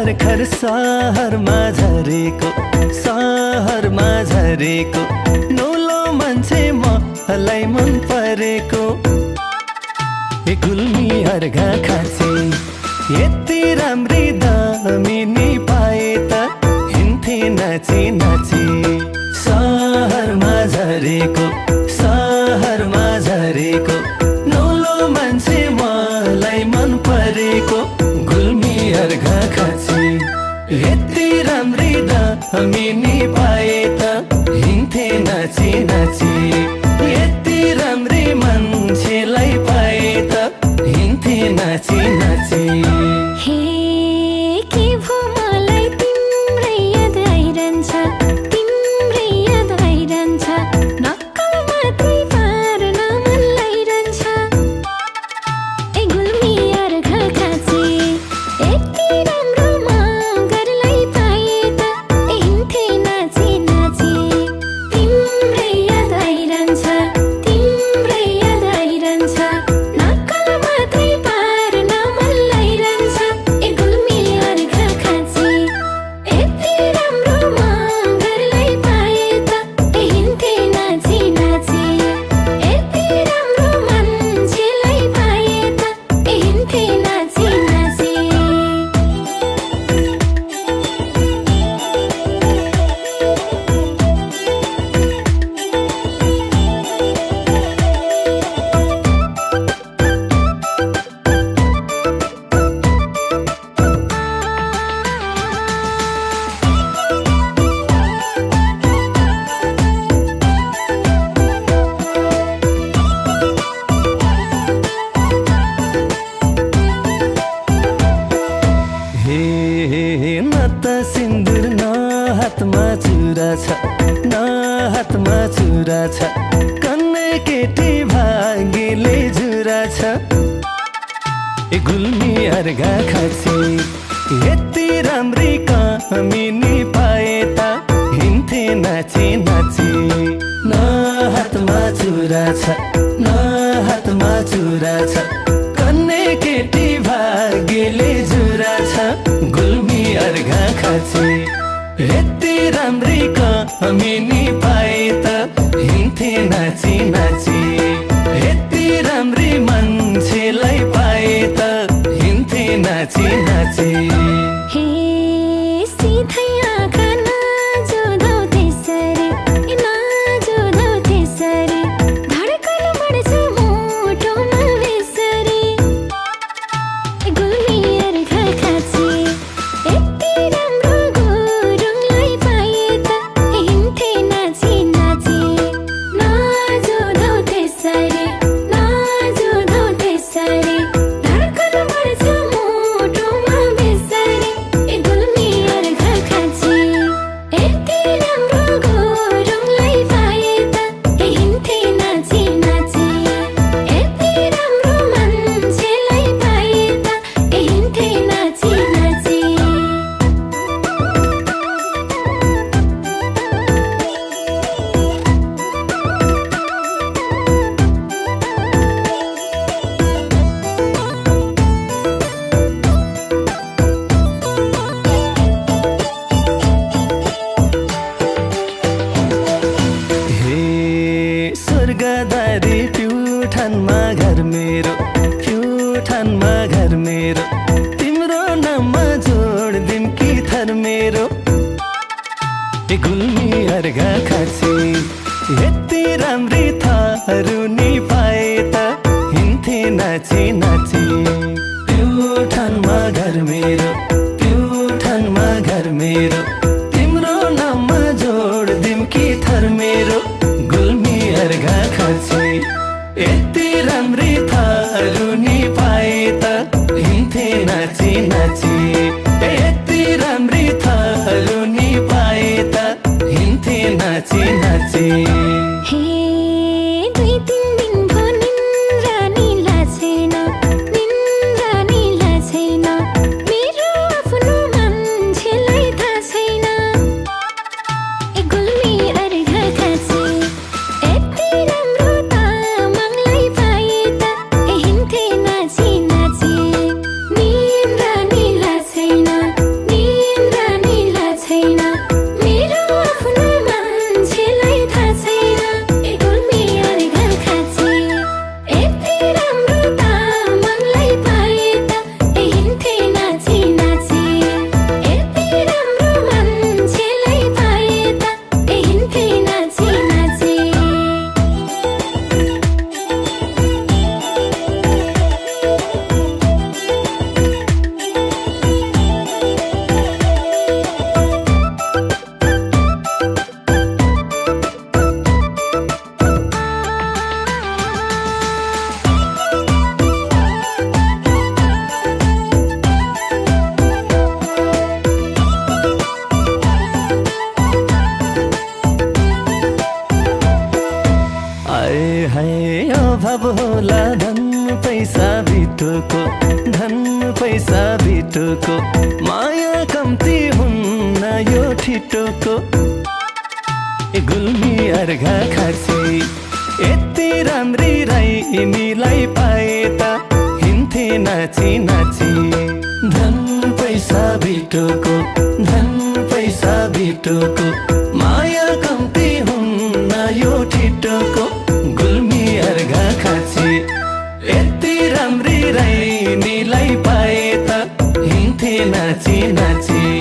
भर्खर सहरमा झरेको नौलो मान्छे मलाई मन परेको गुल्मी अर्घा खाँचे यति राम्री दामिनी पाए त हिँड्थे नाची नाची सहरमा झरेको नौलो मान्छे मलाई मन परेको गुल्मी अर्घा खाँचे यति राम्री दामिनी पाए त हिँड्थे नाची नाची यति राम्री मान्छेलाई पाए त हिँड्थे नाची नाची हे के भो मलाई तिम्रै याद आइरहन्छ नक्कल मात्रै पार्न मन लागिरहन्छ ए गुल्मी अर्घा खाँचे यति राम्रो मगरलाई पाए त हिँड्थे नाची नाची तिम्रै याद आइरहन्छ नक्कल मात्रै पार्न मन लागिरहन्छ ए गुल्मी अर्घा खाँचे यति राम्रो मगरलाई पाए त हिँड्थे नाची नाची यति राम्रो मान्छेलाई पाए त हिँड्थे नाची नाची न त सिन्दुर न हातमा चुरा छ कन्ने केटी भागेले जुरा छ ए गुल्मी अर्घा खाँचे यति राम्री कामिनी पाए त हिँड्थे नाची नाची न हातमा चुरा छ कन्ने केटी भागेले जुरा छ गुल्मी अर्घा खाँचे यति राम्री कामिनी पाए त हिँड्थे नाची नाची यति राम्री मान्छेलाई पाए त हिँड्थे नाची नाची हे सिधै आँखा नजोधौ त्यसरी धड्कन बढ्छ मुटुमा बेसरी गुल्मी अर्घा खाँचे यति राम्रो गुरुङलाई पाए त हिँड्थे नाची नाची नजोधौ त्यसरी धड्कन बढ्छ मुटुमा बेसरी गुल्मी अर्घा खाँचे यति राम्रो गुरुङलाई पाए त हिँड्थे नाची नाची यति राम्रो मान्छेलाई पाए त हिँड्थे नाची नाची हे स्वर्गदारी प्युठानमा घर मेरो तिम्रो नाममा जोड्दिम कि थर मेरो ए गुल्मी अर्घा खाँचे यति राम्री थारुनी पाए त हिँड्थे नाची नाची प्युठानमा घर मेरो तिम्रो नाममा जोड्दिम कि थर मेरो गुल्मी अर्घा खाँचे यति राम्री थारुनी पाए त हिँड्थे नाची नाची यति राम्री थारुनी पाए त हिँड्थे नाची नाची हे दुई तीन दिन भो निन्द्रा निला छैन मेरो आफ्नो मान्छेलाई थाहा छैन ए गुल्मी अर्घा खाँचे यति राम्रो तामाङलाई पाए त हिँड्थे नाची नाची निन्द्रा निला छैन छिटोको माया कम्ती हुन्न यो ठिटोको गुल्मी अर्घा खासी यति राम्री राइनीलाई पाए त हिन्थे नाची नाची धन पैसा बिटोको धन पैसा बिटोको माया कम्ती हुन्न यो ठिटोको गुल्मी अर्घा खासी यति राम्री राइनीलाई पाए त हिन्थे नाची नाची